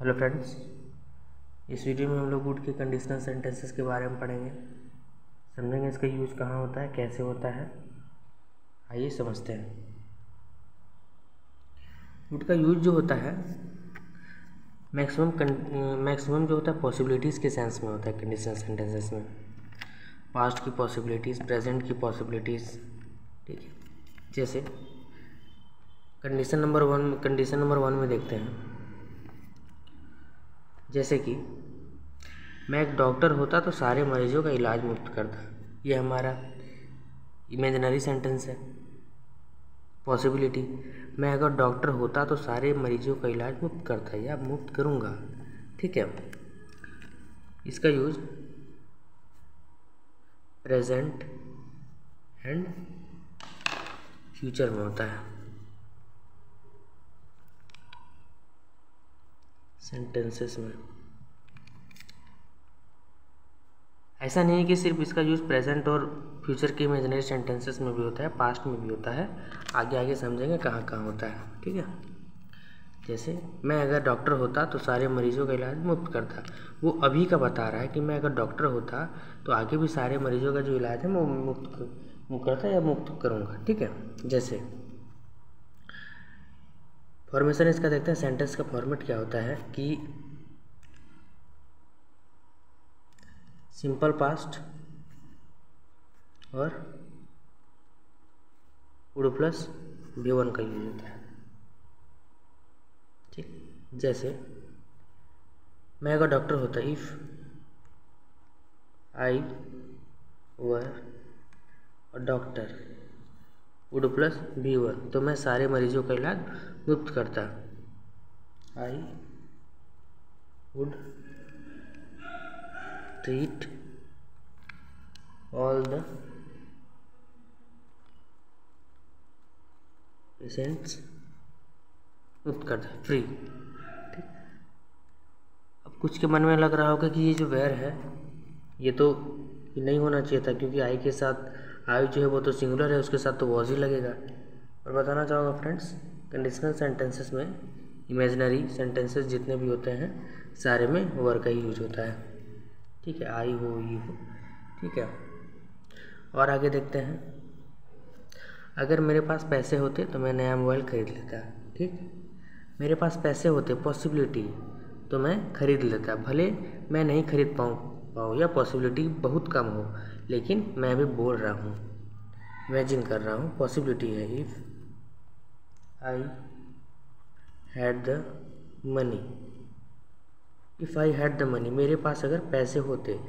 Hello friends, इस video में हम लोग वुड के कंडीशनल सेंटेंसेस के बारे में पढ़ेंगे, समझेंगे इसका यूज़ कहाँ होता है, कैसे होता है। आइए समझते हैं। वुड का यूज जो होता है मैक्सिमम जो होता है पॉसिबिलिटीज़ के सेंस में होता है कंडीशनल सेंटेंसेस में। पास्ट की पॉसिबिलिटीज़, प्रेजेंट की पॉसिबिलिटीज़, ठीक है। जैसे कंडीशन नंबर वन में देखते हैं, जैसे कि मैं एक डॉक्टर होता तो सारे मरीजों का इलाज मुफ्त करता। ये हमारा इमेजिनरी सेंटेंस है। पॉसिबिलिटी, मैं अगर डॉक्टर होता तो सारे मरीजों का इलाज मुफ्त करता या मुफ्त करूँगा, ठीक है। इसका यूज प्रेजेंट एंड फ्यूचर में होता है सेंटेंसेस में। ऐसा नहीं है कि सिर्फ इसका यूज़ प्रेजेंट और फ्यूचर के इमेजिनरी सेंटेंसेस में भी होता है, पास्ट में भी होता है। आगे आगे समझेंगे कहाँ कहाँ होता है, ठीक है। जैसे मैं अगर डॉक्टर होता तो सारे मरीजों का इलाज मुफ्त करता, वो अभी का बता रहा है कि मैं अगर डॉक्टर होता तो आगे भी सारे मरीजों का जो इलाज है वो मुफ्त करता या मुफ्त करूँगा, ठीक है। जैसे फॉर्मेशन इसका देखते हैं, सेंटेंस का फॉर्मेट क्या होता है कि सिंपल पास्ट और वुड प्लस V1 का यूज होता है, ठीक। जैसे मैं अगर डॉक्टर होता, if I were a doctor, would plus V1, तो मैं सारे मरीजों का इलाज मुफ्त करता। I would treat all the patients, मुफ्त करता, फ्री, ठीक। अब कुछ के मन में लग रहा होगा कि ये जो वेयर है ये तो नहीं होना चाहिए था, क्योंकि आई के साथ आई जो है वो तो सिंगुलर है, उसके साथ तो वॉज ही लगेगा। और बताना चाहूँगा फ्रेंड्स, कंडीशनल सेंटेंसेस में इमेजिनरी सेंटेंसेस जितने भी होते हैं सारे में वर का ही यूज होता है, ठीक है। आई हो, यू हो, ठीक है। और आगे देखते हैं, अगर मेरे पास पैसे होते तो मैं नया मोबाइल खरीद लेता, ठीक। मेरे पास पैसे होते, पॉसिबिलिटी, तो मैं खरीद लेता, भले मैं नहीं खरीद पाऊँ या पॉसिबिलिटी बहुत कम हो, लेकिन मैं भी बोल रहा हूँ, इमेजिन कर रहा हूँ, पॉसिबिलिटी है। If I had the money, if I had the money, मेरे पास अगर पैसे होते।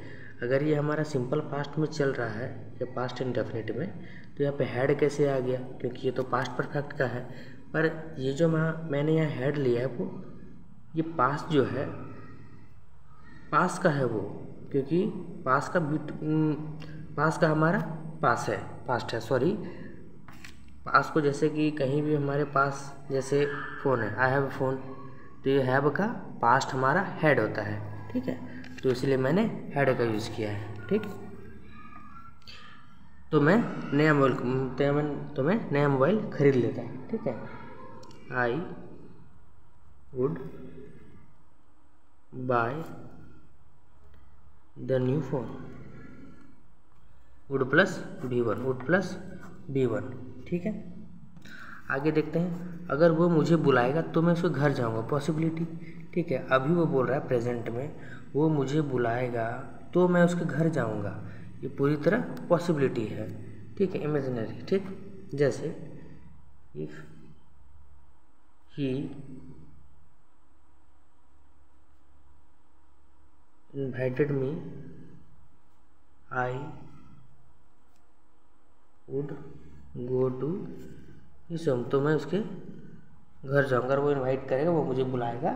अगर ये हमारा सिंपल पास्ट में चल रहा है या पास्ट इंडेफिनिट में, तो यहाँ पे हैड कैसे आ गया, क्योंकि ये तो पास्ट परफेक्ट का है। पर ये जो मैंने यहाँ हैड लिया है वो ये पास्ट जो है पास का है वो, क्योंकि पास का हमारा पास्ट है, सॉरी। पास को जैसे कि कहीं भी हमारे पास जैसे फ़ोन है, आई हैव फोन, तो ये हैव का पास्ट हमारा हैड होता है, ठीक है। तो इसलिए मैंने हैड का यूज़ किया है, ठीक। तो मैं नया मोबाइल खरीद लेता, ठीक है। I would by the new phone, would plus V1, ठीक है। आगे देखते हैं, अगर वो मुझे बुलाएगा तो मैं उसके घर जाऊंगा, पॉसिबिलिटी, ठीक है। अभी वो बोल रहा है प्रेजेंट में, वो मुझे बुलाएगा तो मैं उसके घर जाऊंगा, ये पूरी तरह पॉसिबिलिटी है, ठीक है, इमेजिनरी, ठीक। जैसे if he invited me I would go to his home, तो मैं उसके घर जाऊँगा। अगर वो इनवाइट करेगा, वो मुझे बुलाएगा,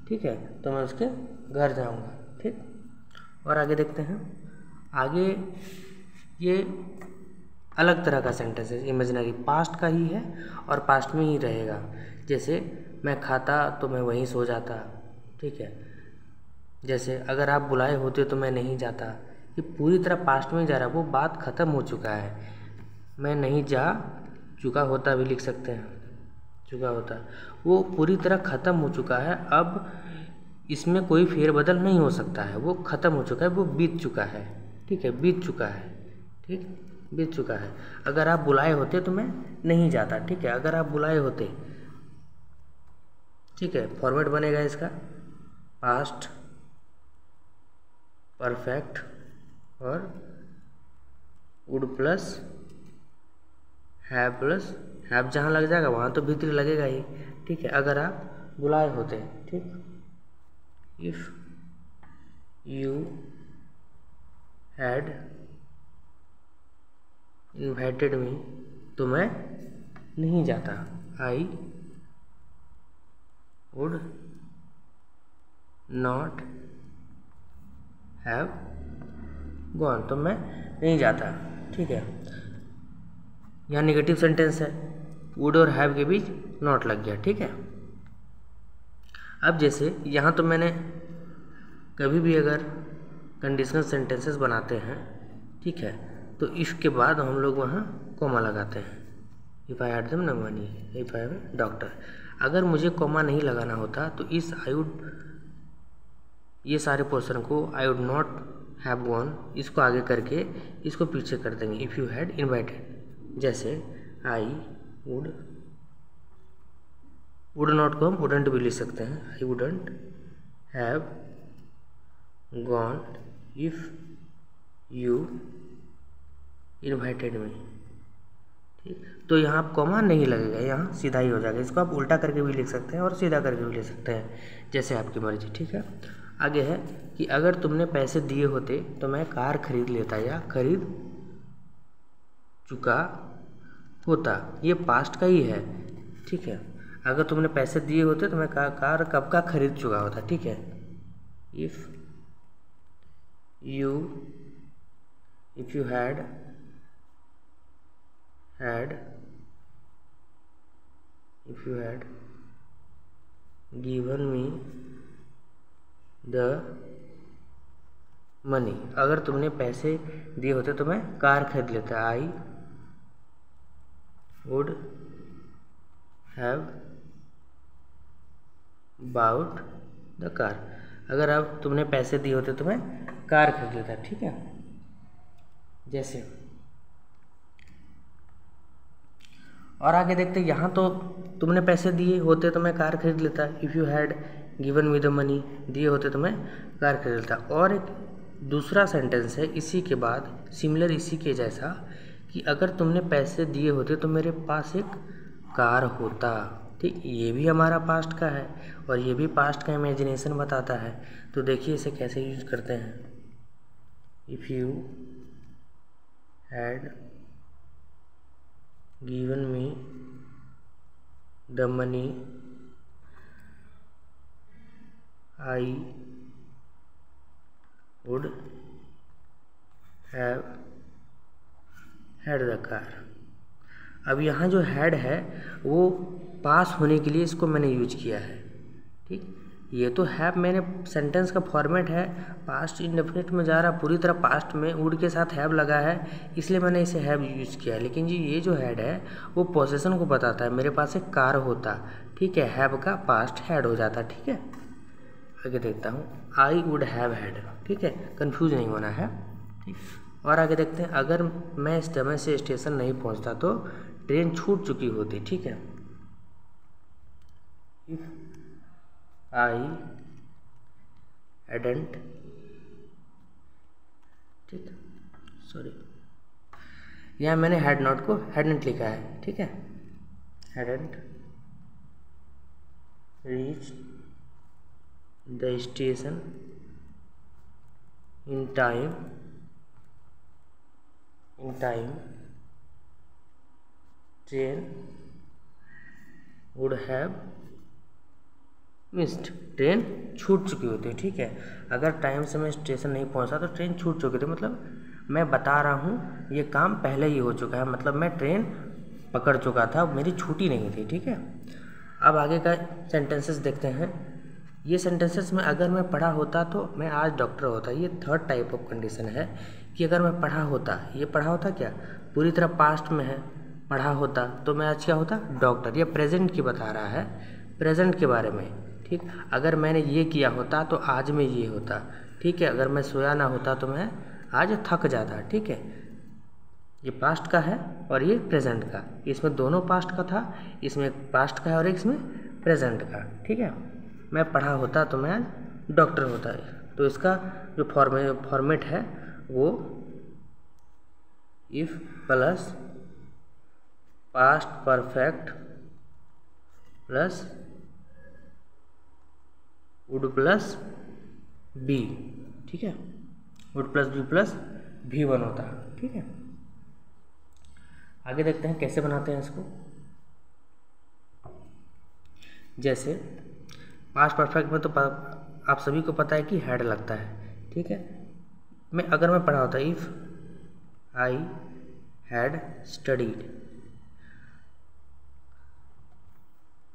ठीक है, तो मैं उसके घर जाऊँगा, ठीक। और आगे देखते हैं, आगे ये अलग तरह का सेंटेंस है, इमेजिनरी, पास्ट का ही है और पास्ट में ही रहेगा। जैसे मैं खाता तो मैं वहीं सो जाता, ठीक है। जैसे अगर आप बुलाए होते तो मैं नहीं जाता, ये पूरी तरह पास्ट में जा रहा है, वो बात ख़त्म हो चुका है। मैं नहीं जा चुका होता भी लिख सकते हैं, चुका होता, वो पूरी तरह ख़त्म हो चुका है। अब इसमें कोई फेरबदल नहीं हो सकता है, वो ख़त्म हो चुका है, वो बीत चुका है। ठीक है, बीत चुका है। ठीक, बीत चुका है। अगर आप बुलाए होते तो मैं नहीं जाता। ठीक है, अगर आप बुलाए होते, ठीक है, फॉर्मेट बनेगा इसका पास्ट परफेक्ट और वुड प्लस हैव जहाँ लग जाएगा वहाँ तो भीतर लगेगा ही। ठीक है, अगर आप बुलाए होते। ठीक, इफ यू हैड इन्वाइटेड मी तो मैं नहीं जाता। I would not have gone तो मैं नहीं जाता। ठीक है, यहाँ नेगेटिव सेंटेंस है, वुड और हैव के बीच नॉट लग गया। ठीक है, अब जैसे यहाँ तो मैंने कभी भी अगर कंडीशनल सेंटेंसेस बनाते हैं, ठीक है, तो इफ के बाद हम लोग वहाँ कॉमा लगाते हैं। If I had them no money, if I have doctor. अगर मुझे कॉमा नहीं लगाना होता तो इस आई वुड, ये सारे पोर्शन को I would not have gone, इसको आगे करके इसको पीछे कर देंगे। इफ़ यू हैड इन्वाइटेड, जैसे I would not come, wouldn't भी लिख सकते हैं। I wouldn't have gone if you invited मी। ठीक, तो यहाँ आप कॉमा नहीं लगेगा, यहाँ सीधा ही हो जाएगा। इसको आप उल्टा करके भी लिख सकते हैं और सीधा करके भी लिख सकते हैं, जैसे आपकी मर्जी। ठीक है, आगे है कि अगर तुमने पैसे दिए होते तो मैं कार खरीद लेता या खरीद चुका होता। ये पास्ट का ही है। ठीक है, अगर तुमने पैसे दिए होते तो मैं कार कब का खरीद चुका होता। ठीक है, if you had given me the money, अगर तुमने पैसे दिए होते तो मैं कार खरीद लेता। I would have bought the car, अगर अब तुमने पैसे दिए होते तो मैं कार खरीद लेता। ठीक है, जैसे और आगे देखते हैं, यहाँ तो तुमने पैसे दिए होते तो मैं कार खरीद लेता। If you had given me the money, दिए होते तो मैं कार खरीद लेता। और एक दूसरा सेंटेंस है इसी के बाद, सिमिलर इसी के जैसा, कि अगर तुमने पैसे दिए होते तो मेरे पास एक कार होता। ठीक, ये भी हमारा पास्ट का है और ये भी पास्ट का इमेजिनेशन बताता है। तो देखिए इसे कैसे यूज करते हैं। If you had given me the money I would have had the car. अब यहाँ जो हैड है वो पास होने के लिए इसको मैंने यूज किया है। ठीक, ये तो हैव मैंने सेंटेंस का फॉर्मेट है, पास्ट इंडेफिनिट में जा रहा, पूरी तरह पास्ट में वुड के साथ हैव लगा है, इसलिए मैंने इसे हैव यूज किया है। लेकिन जी ये जो हैड है वो पोजीशन को बताता है, मेरे पास एक कार होता। ठीक है, हैव का पास्ट हैड हो जाता। ठीक है, आगे देखता हूँ, आई वुड हैव हैड। ठीक है, कंफ्यूज नहीं होना है। ठीक, और आगे देखते हैं, अगर मैं इस समय से स्टेशन नहीं पहुँचता तो ट्रेन छूट चुकी होती। ठीक है, इफ आई hadn't, ठीक, सॉरी यहाँ मैंने हैड नॉट को hadn't लिखा है। ठीक है, hadn't reached the station in time train would have missed, train छूट चुकी होती है। ठीक है, अगर टाइम से मैं स्टेशन नहीं पहुंचा तो ट्रेन छूट चुकी थी, मतलब मैं बता रहा हूँ ये काम पहले ही हो चुका है, मतलब मैं ट्रेन पकड़ चुका था, मेरी छूटी नहीं थी। ठीक है, अब आगे का सेंटेंसेस देखते हैं। ये सेंटेंसेस में अगर मैं पढ़ा होता तो मैं आज डॉक्टर होता। ये थर्ड टाइप ऑफ कंडीशन है कि अगर मैं पढ़ा होता, ये पढ़ा होता क्या पूरी तरह पास्ट में है, पढ़ा होता तो मैं आज क्या होता डॉक्टर। ये प्रेजेंट की बता रहा है, प्रेजेंट के बारे में। ठीक। अगर मैंने ये किया होता तो आज मैं ये होता, ठीक है। अगर मैं सोया ना होता तो मैं आज थक जाता, ठीक है। ये पास्ट का है और ये प्रेजेंट का, इसमें दोनों पास्ट का था, इसमें पास्ट का है और इसमें प्रेजेंट का, ठीक है। मैं पढ़ा होता तो मैं आज डॉक्टर होता है। तो इसका जो फॉर्मेट है वो if plus past perfect plus would plus be, ठीक है। Would plus B plus V1 होता है, ठीक है। आगे देखते हैं कैसे बनाते हैं इसको। जैसे पास्ट परफेक्ट में तो आप सभी को पता है कि हैड लगता है, ठीक है। अगर मैं पढ़ा होता इफ आई हैड स्टडीड,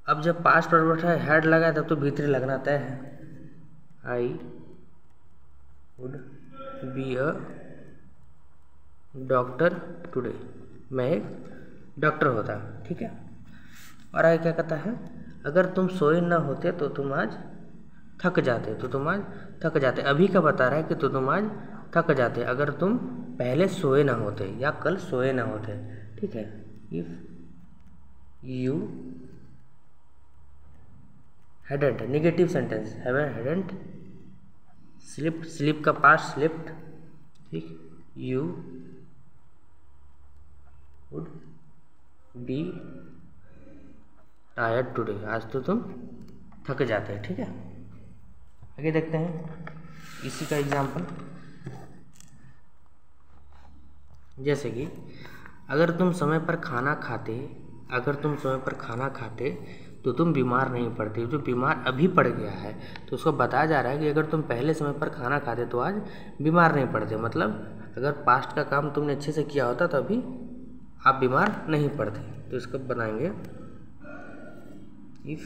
अब जब पास्ट परफेक्ट है हैड लगा है तब तो भीतरी लगना तय है। I would be a doctor today, मैं एक डॉक्टर होता, ठीक है। और आगे क्या कहता है, अगर तुम सोए ना होते तो तुम आज थक जाते, तो तुम आज थक जाते। अभी का बता रहा है कि तो तुम आज थक जाते अगर तुम पहले सोए ना होते या कल सोए ना होते, ठीक है। If you hadn't, negative sentence, hadn't slipped, slip का पास्ट स्लिप्ड, ठीक। You would be tired today, आज तो तुम थक जाते हैं, ठीक है। आगे देखते हैं इसी का एग्जाम्पल। जैसे कि अगर तुम समय पर खाना खाते, अगर तुम समय पर खाना खाते तो तुम बीमार नहीं पड़ते। जो बीमार अभी पड़ गया है तो उसको बताया जा रहा है कि अगर तुम पहले समय पर खाना खाते तो आज बीमार नहीं पड़ते। मतलब अगर पास्ट का काम तुमने अच्छे से किया होता तो अभी आप बीमार नहीं पड़ते। तो इसको बनाएंगे if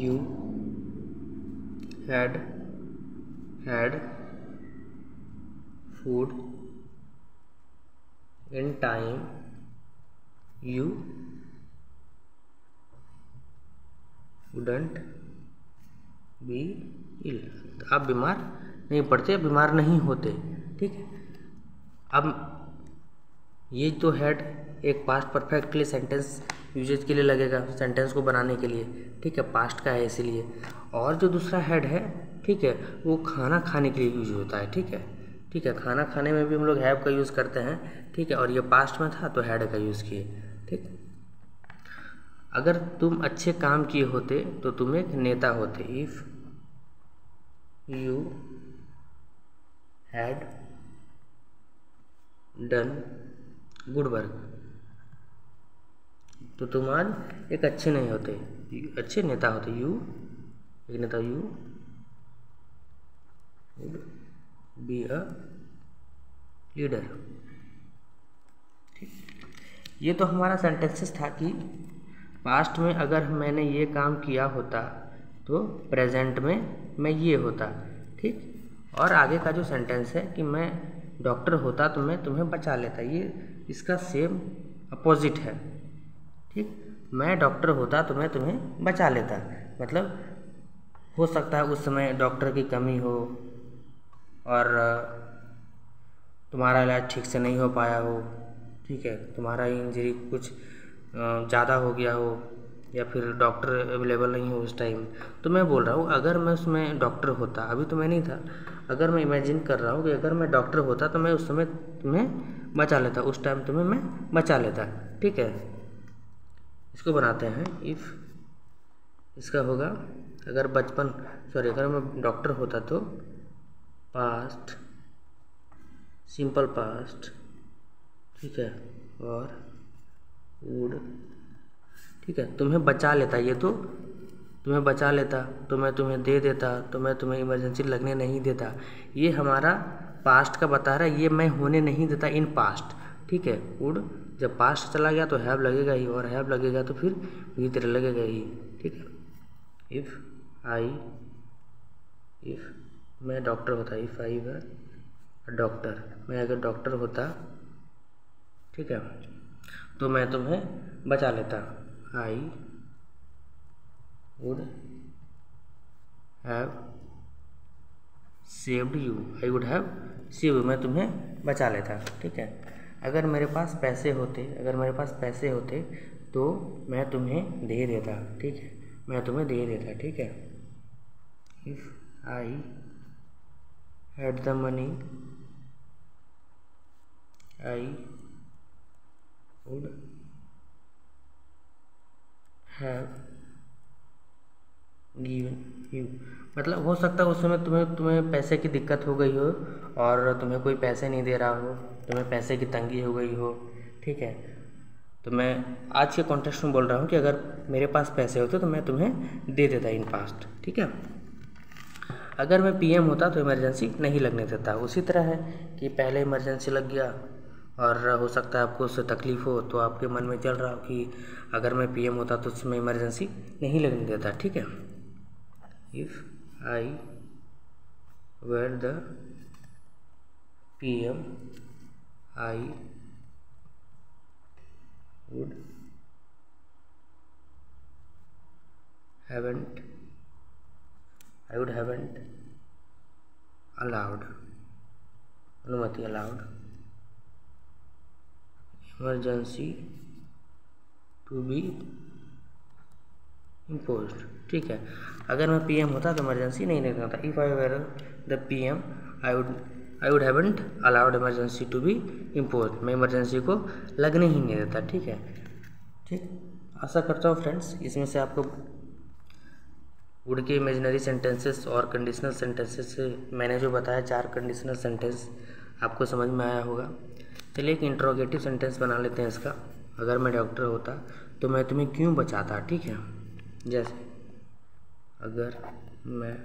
you had food in time you wouldn't be ill, तो आप बीमार नहीं पड़ते, बीमार नहीं होते, ठीक है। अब ये तो हैड एक पास्ट परफेक्ट के लिए सेंटेंस यूजेज के लिए लगेगा, सेंटेंस को बनाने के लिए, ठीक है, पास्ट का है इसीलिए। और जो दूसरा हैड है, ठीक है, वो खाना खाने के लिए यूज होता है, ठीक है, ठीक है। खाना खाने में भी हम लोग हैव का यूज़ करते हैं, ठीक है। और ये पास्ट में था तो हैड का यूज़ किए, ठीक। अगर तुम अच्छे काम किए होते तो तुम एक नेता होते। If you had done good work, तो तुम आज एक अच्छे नहीं होते, अच्छे नेता होते। यू एक नेता, you would be a leader, ठीक। ये तो हमारा सेंटेंसेस था कि पास्ट में अगर मैंने ये काम किया होता तो प्रेजेंट में मैं ये होता, ठीक। और आगे का जो सेंटेंस है कि मैं डॉक्टर होता तो मैं तुम्हें बचा लेता, ये इसका सेम अपोजिट है, ठीक। मैं डॉक्टर होता तो मैं तुम्हें बचा लेता, मतलब हो सकता है उस समय डॉक्टर की कमी हो और तुम्हारा इलाज ठीक से नहीं हो पाया हो, ठीक है, तुम्हारा इंजरी कुछ ज़्यादा हो गया हो या फिर डॉक्टर अवेलेबल नहीं हो उस टाइम। तो मैं बोल रहा हूँ अगर मैं उसमें डॉक्टर होता, अभी तो मैं नहीं था, अगर मैं इमेजिन कर रहा हूँ कि अगर मैं डॉक्टर होता तो मैं उस समय तुम्हें बचा लेता, उस टाइम तुम्हें मैं बचा लेता, ठीक है। इसको बनाते हैं इफ़, इसका होगा अगर अगर मैं डॉक्टर होता तो पास्ट सिंपल पास्ट, ठीक है, और वुड, ठीक है, तुम्हें बचा लेता, ये तो तुम्हें बचा लेता तो मैं तुम्हें दे देता, तो मैं तुम्हें इमरजेंसी लगने नहीं देता। ये हमारा पास्ट का बता रहा है, ये मैं होने नहीं देता इन पास्ट, ठीक है। वुड जब पास्ट चला गया तो हैव लगेगा ही, और हैव लगेगा तो फिर भीतर लगेगा ही, ठीक है। इफ़ मैं डॉक्टर होता, इफ़ आई वर डॉक्टर, मैं अगर डॉक्टर होता, ठीक है, तो मैं तुम्हें बचा लेता। I would have saved you, I would have save you, मैं तुम्हें बचा लेता। ठीक है, अगर मेरे पास पैसे होते तो मैं तुम्हें दे देता। ठीक है, मैं तुम्हें दे देता। ठीक है, if I had the money I would have given you. मतलब हो सकता है उस समय तुम्हें पैसे की दिक्कत हो गई हो और तुम्हें कोई पैसे नहीं दे रहा हो, तुम्हें पैसे की तंगी हो गई हो। ठीक है, तो मैं आज के कॉन्टेक्स्ट में बोल रहा हूँ कि अगर मेरे पास पैसे होते तो मैं तुम्हें दे देता इन पास्ट। ठीक है, अगर मैं पीएम होता तो इमरजेंसी नहीं लगने देता। उसी तरह है कि पहले इमरजेंसी लग गया और हो सकता है आपको उससे तकलीफ़ हो, तो आपके मन में चल रहा हो कि अगर मैं पीएम होता तो उसमें इमरजेंसी नहीं लगने देता। ठीक है, if I were the PM I would haven't allowed emergency to be imposed. ठीक है, अगर मैं पीएम होता तो इमरजेंसी नहीं लगता था। If I were the PM I would haven't allowed emergency to be imposed, मैं इमरजेंसी को लगने ही नहीं देता। ठीक है, ठीक, आशा करता हूँ फ्रेंड्स इसमें से आपको वुड के इमेजिनरी सेंटेंसेस और कंडीशनल सेंटेंसेस से मैंने जो बताया 4 कंडीशनल सेंटेंस आपको समझ में आया होगा। चलिए एक इंट्रोगेटिव सेंटेंस बना लेते हैं इसका। अगर मैं डॉक्टर होता तो मैं तुम्हें क्यों बचाता। ठीक है, जैसे अगर मैं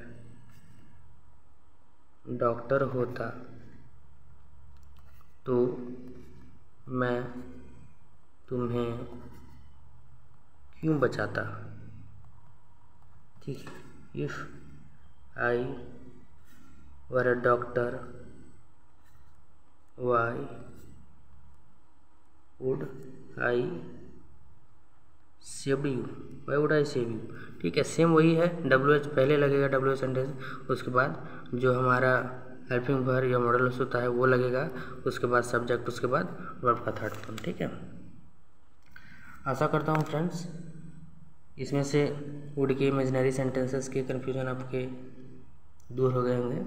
डॉक्टर होता तो मैं तुम्हें क्यों बचाता। ठीक है, if I were a doctor why would I save you, why would I save you. ठीक है, सेम वही है, WH पहले लगेगा, WH सेंटेंस, उसके बाद जो हमारा हेल्पिंग वर्ब या मॉडल होता है वो लगेगा, उसके बाद सब्जेक्ट, उसके बाद वर्ब का थर्ड फॉर्म। ठीक है, आशा करता हूँ फ्रेंड्स इसमें से वुड के इमेजिनरी सेंटेंसेस के कन्फ्यूजन आपके दूर हो गए होंगे।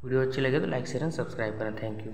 वीडियो अच्छी लगे तो लाइक शेयर एंड सब्सक्राइब करें। Thank you.